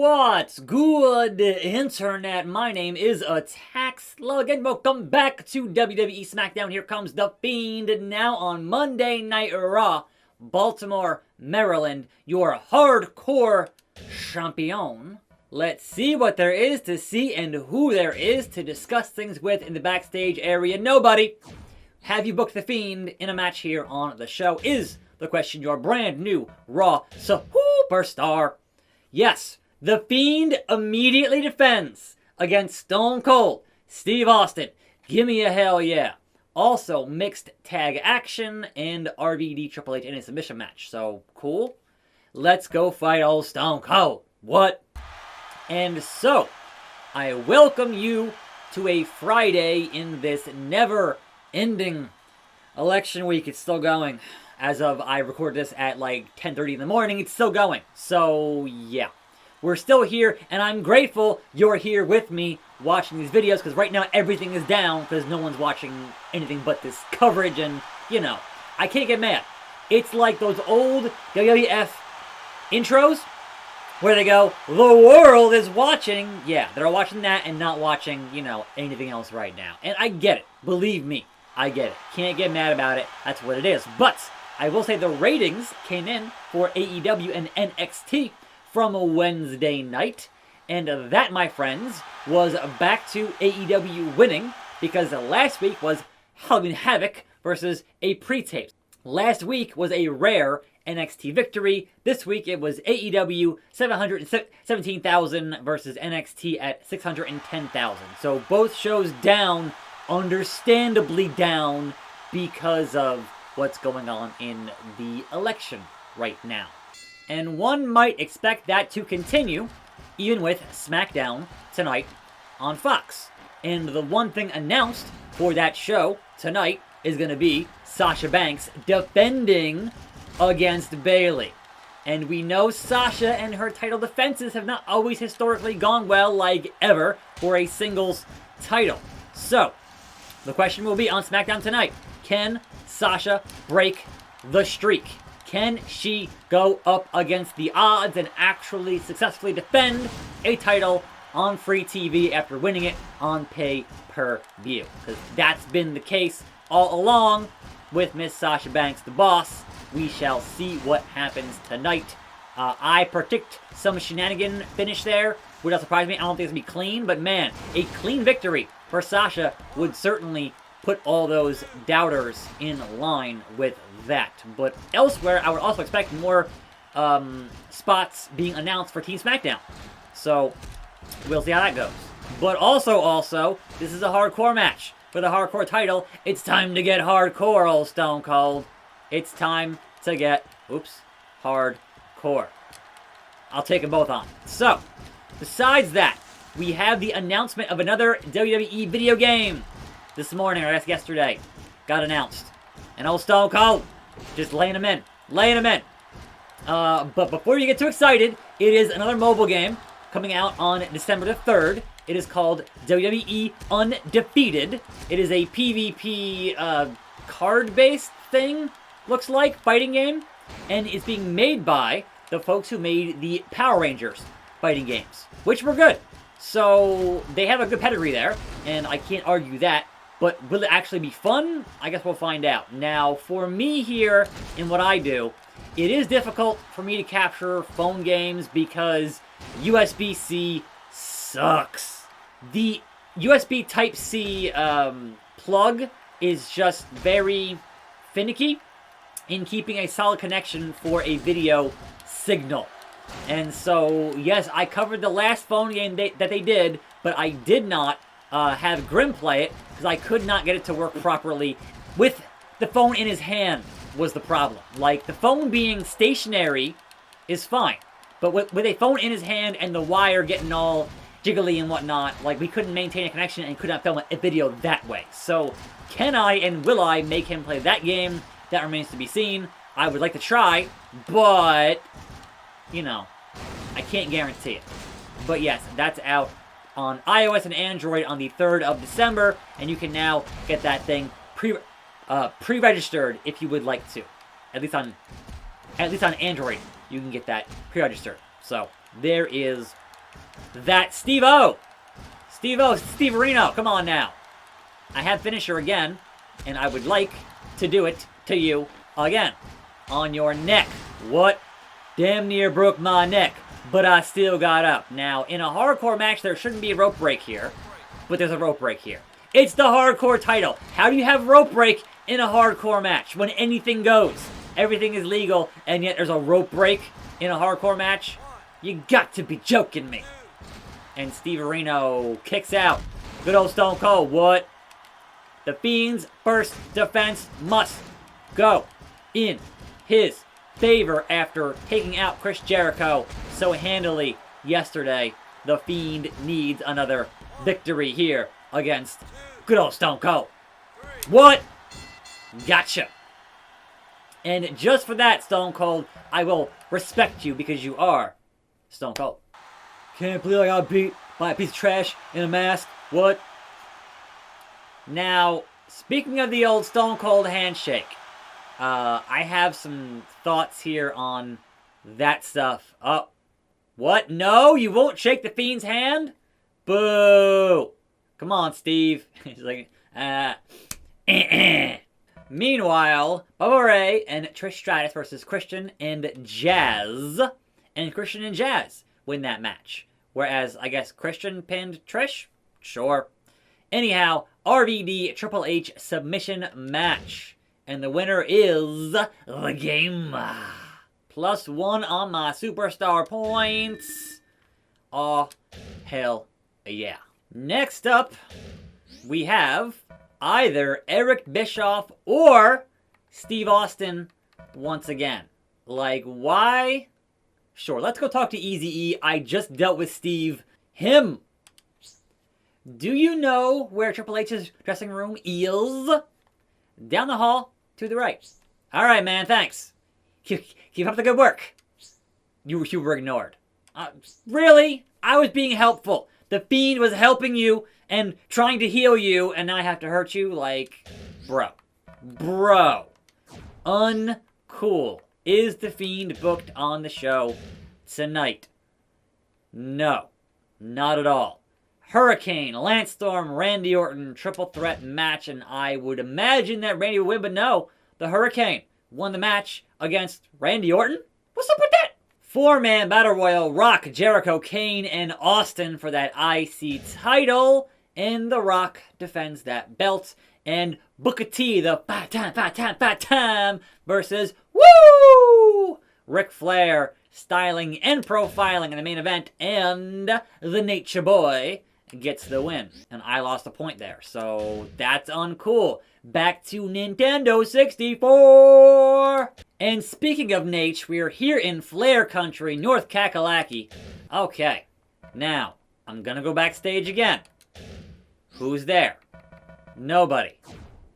What's good, internet? My name is Attack Slug, and welcome back to WWE SmackDown. Here comes the Fiend now on Monday Night Raw, Baltimore, Maryland, your hardcore champion. Let's see what there is to see and who there is to discuss things with in the backstage area. Nobody. Have you booked the Fiend in a match here on the show? Is the question, your brand new Raw superstar. Yes, the Fiend immediately defends against Stone Cold Steve Austin. Give me a hell yeah. Also, mixed tag action and RVD Triple H in a submission match. So, cool. Let's go fight old Stone Cold. What? And so, I welcome you to a Friday in this never-ending election week. It's still going. As of, I recorded this at like 10:30 in the morning. It's still going. So, yeah. We're still here, and I'm grateful you're here with me watching these videos, because right now everything is down because no one's watching anything but this coverage, and, you know, I can't get mad. It's like those old WWF intros where they go, the world is watching. Yeah, they're watching that and not watching, you know, anything else right now. And I get it. Believe me, I get it. Can't get mad about it. That's what it is. But I will say the ratings came in for AEW and NXT from a Wednesday night, and that, my friends, was back to AEW winning, because last week was Halloween Havoc versus a pre-tape. Last week was a rare NXT victory. This week it was AEW 717,000 versus NXT at 610,000. So both shows down, understandably down, because of what's going on in the election right now. And one might expect that to continue, even with SmackDown tonight on Fox. And the one thing announced for that show tonight is going to be Sasha Banks defending against Bayley. And we know Sasha and her title defenses have not always historically gone well, like ever, for a singles title. So, the question will be on SmackDown tonight, can Sasha break the streak? Can she go up against the odds and actually successfully defend a title on free TV after winning it on pay-per-view? Because that's been the case all along with Miss Sasha Banks, the boss. We shall see what happens tonight. I predict some shenanigan finish there. Would not surprise me. I don't think it's going to be clean, but man, a clean victory for Sasha would certainly put all those doubters in line with that. But elsewhere, I would also expect more spots being announced for Team SmackDown. So, we'll see how that goes. But also, this is a hardcore match for the hardcore title. It's time to get hardcore, old Stone Cold. It's time to get, hardcore. I'll take them both on. So, besides that, we have the announcement of another WWE video game. This morning, or I guess yesterday, got announced. And old Stone Cold, just laying them in. But before you get too excited, it is another mobile game coming out on December the 3rd. It is called WWE Undefeated. It is a PvP card-based thing, looks like, fighting game. And it's being made by the folks who made the Power Rangers fighting games, which were good. So, they have a good pedigree there, and I can't argue that. But will it actually be fun? I guess we'll find out. Now, for me here, in what I do, it is difficult for me to capture phone games because USB-C sucks. The USB Type-C plug is just very finicky in keeping a solid connection for a video signal. And so, yes, I covered the last phone game that they did, but I did not have Grim play it because I could not get it to work properly. With the phone in his hand was the problem. Like, the phone being stationary is fine, but with a phone in his hand and the wire getting all jiggly and whatnot, like, we couldn't maintain a connection and could not film a video that way. So, can I and will I make him play that game? That remains to be seen. I would like to try, but, you know, I can't guarantee it. But yes, that's out on iOS and Android on the 3rd of December, and you can now get that thing pre-registered if you would like to. At least on Android, you can get that pre-registered. So there is that Steve-O. Steve-O, Steve Reno, come on now. I have finisher again, and I would like to do it to you again. On your neck. What? Damn near broke my neck, but I still got up. Now, in a hardcore match, there shouldn't be a rope break here, but there's a rope break here. It's the hardcore title. How do you have rope break in a hardcore match when anything goes? Everything is legal, and yet there's a rope break in a hardcore match? You got to be joking me. And Steve Reno kicks out. Good old Stone Cold. What? The Fiend's first defense must go in his favor after taking out Chris Jericho so handily yesterday. The Fiend needs another victory here against good old Stone Cold. What? Gotcha. And just for that, Stone Cold, I will respect you because you are Stone Cold. Can't believe I got beat by a piece of trash in a mask. What? Now, speaking of the old Stone Cold handshake, I have some thoughts here on that stuff. Oh, what? No, you won't shake the Fiend's hand? Boo! Come on, Steve. He's like, Meanwhile, Bubba Ray and Trish Stratus versus Christian and Jazz. And Christian and Jazz win that match. Whereas, I guess, Christian pinned Trish? Sure. Anyhow, RVD Triple H submission match. And the winner is the game. +1 on my superstar points. Oh, hell yeah. Next up, we have either Eric Bischoff or Steve Austin once again. Like, why? Sure, let's go talk to Eazy-E. I just dealt with Steve. Him. Do you know where Triple H's dressing room is? Down the hall to the right. All right, man, thanks. Keep up the good work. You were ignored. Really? I was being helpful. The Fiend was helping you and trying to heal you, and now I have to hurt you? Like, bro. Uncool. Is the Fiend booked on the show tonight? No. Not at all. Hurricane, Lance Storm, Randy Orton, triple threat match, and I would imagine that Randy would win, but no. The Hurricane won the match against Randy Orton? What's up with that? 4-man Battle Royal, Rock, Jericho, Kane, and Austin for that IC title. And The Rock defends that belt. And Booker T, the five time, versus, woo! Ric Flair, styling and profiling in the main event. And the Nature Boy gets the win. And I lost a point there. So that's uncool. Back to Nintendo 64. And speaking of Nate, we're here in Flair Country, North Kakalaki. Okay, now, I'm gonna go backstage again. Who's there? Nobody.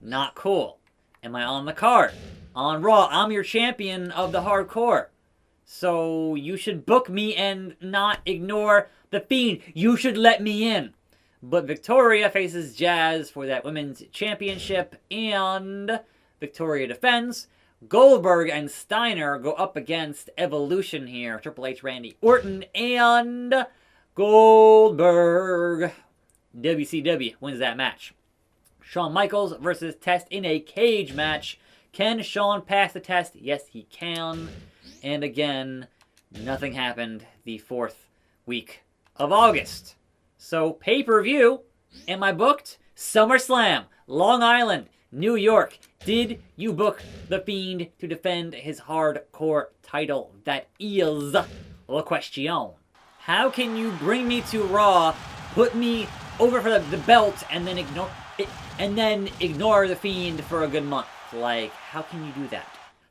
Not cool. Am I on the card? On Raw, I'm your champion of the hardcore. So you should book me and not ignore the Fiend. You should let me in. But Victoria faces Jazz for that women's championship, and Victoria defends. Goldberg and Steiner go up against Evolution here. Triple H, Randy Orton, and Goldberg. WCW wins that match. Shawn Michaels versus Test in a cage match. Can Shawn pass the test? Yes, he can. And again, nothing happened the 4th week of August. So, pay-per-view, am I booked? SummerSlam, Long Island, New York. Did you book The Fiend to defend his hardcore title? That is la question. How can you bring me to Raw, put me over for the belt, and then ignore The Fiend for a good month? Like, how can you do that?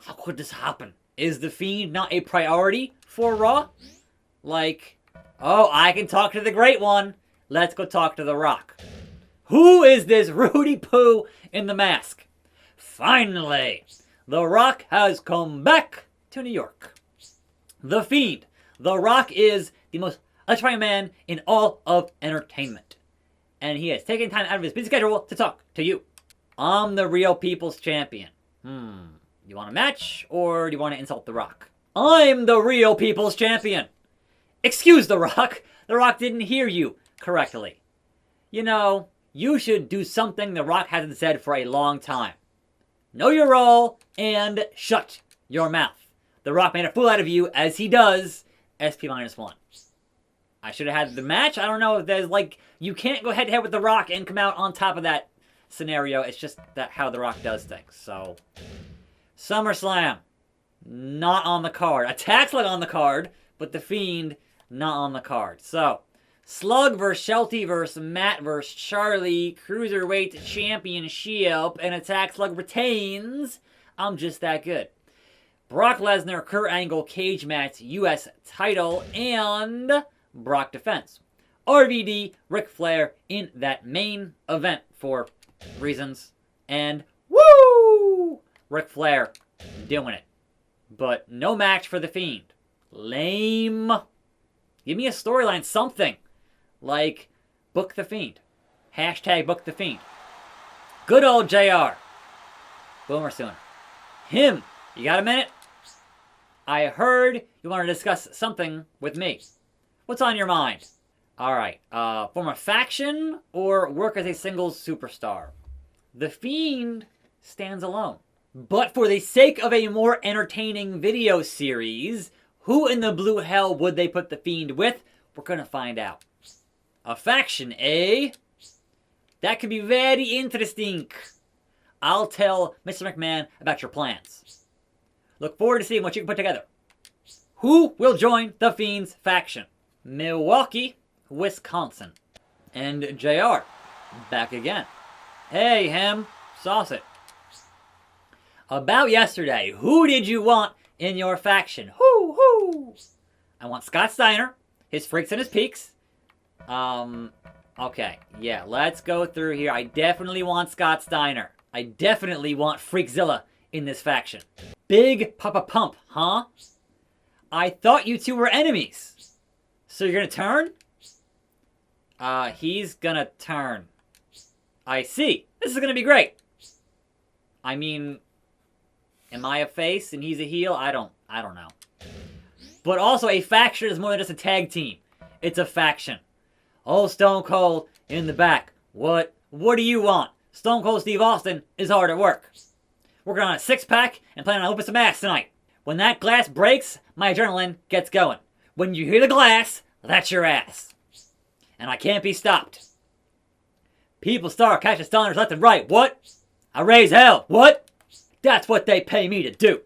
How could this happen? Is The Fiend not a priority for Raw? Like, oh, I can talk to the Great One. Let's go talk to The Rock. Who is this Rudy Poo in the mask? Finally, The Rock has come back to New York. The Fiend. The Rock is the most electrifying man in all of entertainment. And he has taken time out of his busy schedule to talk to you. I'm the real people's champion. You want a match, or do you want to insult The Rock? I'm the real people's champion. Excuse The Rock. The Rock didn't hear you correctly. You know, you should do something The Rock hasn't said for a long time. Know your role and shut your mouth. The Rock made a fool out of you, as he does, SP-1. I should have had the match. I don't know if there's like, you can't go head to head with The Rock and come out on top of that scenario. It's just that how The Rock does things. So, SummerSlam, not on the card. Attack Slug on the card, but The Fiend, not on the card. So, Slug vs. Shelty vs. Matt vs. Charlie, Cruiserweight Championship, and Attack Slug retains. I'm just that good. Brock Lesnar, Kurt Angle, cage match, U.S. title, and Brock defense. RVD, Ric Flair in that main event for reasons. And woo! Ric Flair doing it. But no match for The Fiend. Lame. Give me a storyline, something. Like, book The Fiend. Hashtag book The Fiend. Good old JR. Boomer Sooner. Him. You got a minute? I heard you want to discuss something with me. What's on your mind? Alright, form a faction or work as a singles superstar? The Fiend stands alone. But for the sake of a more entertaining video series, who in the blue hell would they put The Fiend with? We're gonna find out. A faction, eh? That could be very interesting. I'll tell Mr. McMahon about your plans. Look forward to seeing what you can put together. Who will join The Fiend's faction? Milwaukee, Wisconsin. And JR, back again. Hey, him, sauce it. About yesterday, who did you want in your faction? Who? I want Scott Steiner, his freaks and his peaks. Okay, yeah, let's go through here. I definitely want Scott Steiner. I definitely want Freakzilla in this faction. Big Papa Pump, huh? I thought you two were enemies. So you're gonna turn? He's gonna turn. I see. This is gonna be great. I mean, am I a face and he's a heel? I don't know. But also, a faction is more than just a tag team. It's a faction. Oh, Stone Cold in the back. What do you want? Stone Cold Steve Austin is hard at work. Working on a six-pack and planning on whooping some ass tonight. When that glass breaks, my adrenaline gets going. When you hear the glass, that's your ass. And I can't be stopped. People start catching stoners left and right. What? I raise hell. What? That's what they pay me to do.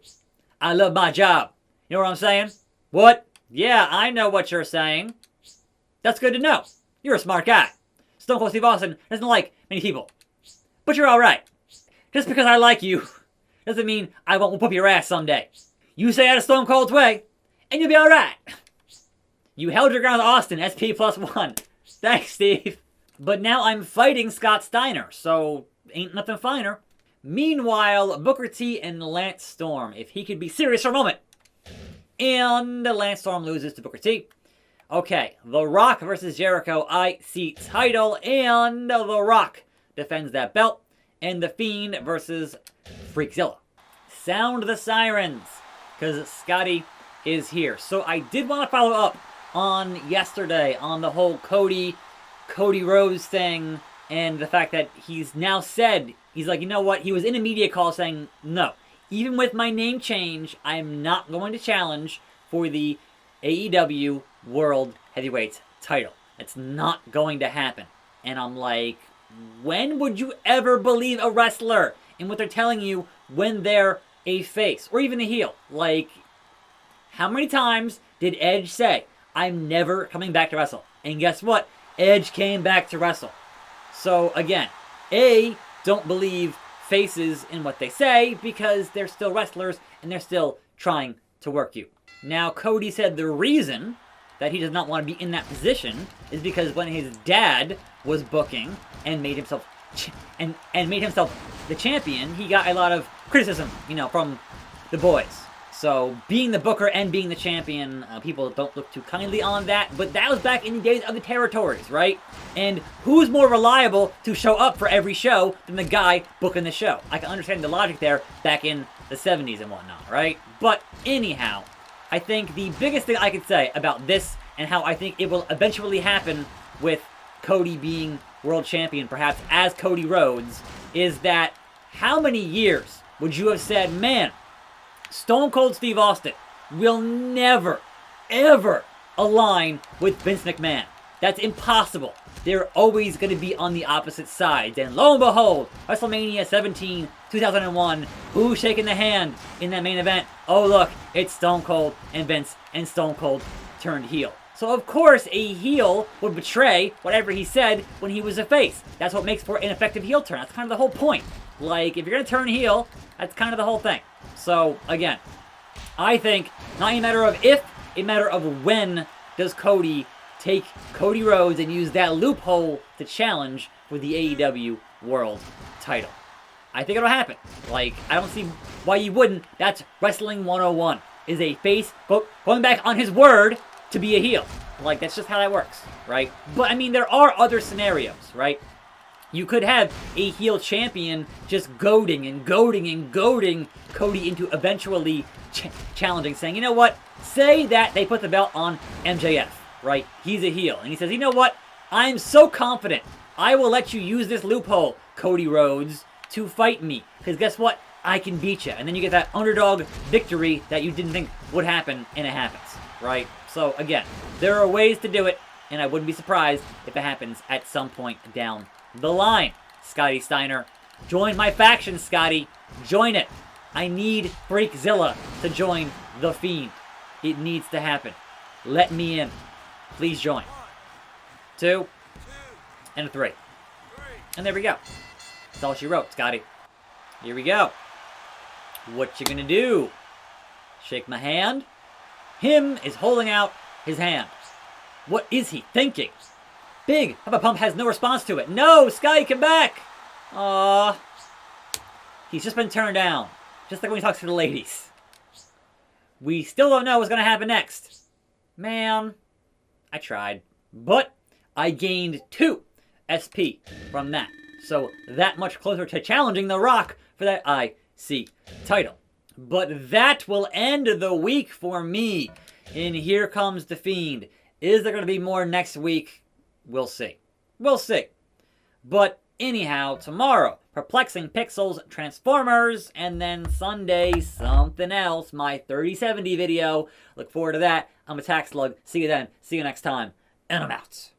I love my job. You know what I'm saying? What? Yeah, I know what you're saying. That's good to know. You're a smart guy. Stone Cold Steve Austin doesn't like many people. But you're alright. Just because I like you doesn't mean I won't whoop your ass someday. You stay out of Stone Cold's way, and you'll be alright. You held your ground with Austin, SP+1. Thanks, Steve. But now I'm fighting Scott Steiner, so ain't nothing finer. Meanwhile, Booker T and Lance Storm, if he could be serious for a moment. And Lance Storm loses to Booker T. Okay, The Rock versus Jericho IC title, and The Rock defends that belt. And The Fiend versus Freakzilla. Sound the sirens, because Scotty is here. So I did want to follow up on yesterday on the whole Cody Rhodes thing, and the fact that he's now said, he's like, you know what, he was in a media call saying, no, even with my name change, I am not going to challenge for the AEW World Heavyweight title. It's not going to happen. And I'm like, when would you ever believe a wrestler in what they're telling you when they're a face or even a heel? Like, how many times did Edge say, I'm never coming back to wrestle? And guess what? Edge came back to wrestle. So again, don't believe faces in what they say because they're still wrestlers and they're still trying to work you. Now, Cody said the reason that he does not want to be in that position is because when his dad was booking and made himself the champion, he got a lot of criticism, from the boys. So being the booker and being the champion, people don't look too kindly on that, but that was back in the days of the territories, right? And who's more reliable to show up for every show than the guy booking the show? I can understand the logic there back in the 70s and whatnot, right? But anyhow, I think the biggest thing I could say about this and how I think it will eventually happen with Cody being world champion, perhaps as Cody Rhodes, is that how many years would you have said, man, Stone Cold Steve Austin will never, ever align with Vince McMahon. That's impossible. They're always going to be on the opposite sides. And lo and behold, WrestleMania 17, 2001, who's shaking the hand in that main event? Oh, look, it's Stone Cold and Vince, and Stone Cold turned heel. So, of course, a heel would betray whatever he said when he was a face. That's what makes for an effective heel turn. That's kind of the whole point. Like, if you're going to turn heel, that's kind of the whole thing. So, again, I think not a matter of if, a matter of when does Cody take Cody Rhodes and use that loophole to challenge for the AEW World title. I think it'll happen. Like, I don't see why you wouldn't. That's Wrestling 101. Is a face going back on his word to be a heel. Like, that's just how that works, right? But, I mean, there are other scenarios, right? You could have a heel champion just goading Cody into eventually challenging, saying, you know what? Say that they put the belt on MJF, right? He's a heel. And he says, you know what? I'm so confident I will let you use this loophole, Cody Rhodes, to fight me. Because guess what? I can beat you. And then you get that underdog victory that you didn't think would happen, and it happens, right? So, again, there are ways to do it, and I wouldn't be surprised if it happens at some point down the line. Scotty Steiner, join my faction, Scotty. Join it. I need Freakzilla to join the Fiend. It needs to happen. Let me in. Please join. 2 and a 3. And there we go. That's all she wrote, Scotty. Here we go. What you gonna do? Shake my hand? Him is holding out his hand. What is he thinking? Big Papa Pump has no response to it. No, Scotty, come back! Aww. He's just been turned down. Just like when he talks to the ladies. We still don't know what's gonna happen next. Man, I tried. But I gained 2 SP from that. So that much closer to challenging The Rock for that IC title. But that will end the week for me. And here comes the Fiend. Is there going to be more next week? We'll see. We'll see. But anyhow, tomorrow, Perplexing Pixels Transformers, and then Sunday, something else, my 3070 video. Look forward to that. I'm a Tax Slug. See you then. See you next time. And I'm out.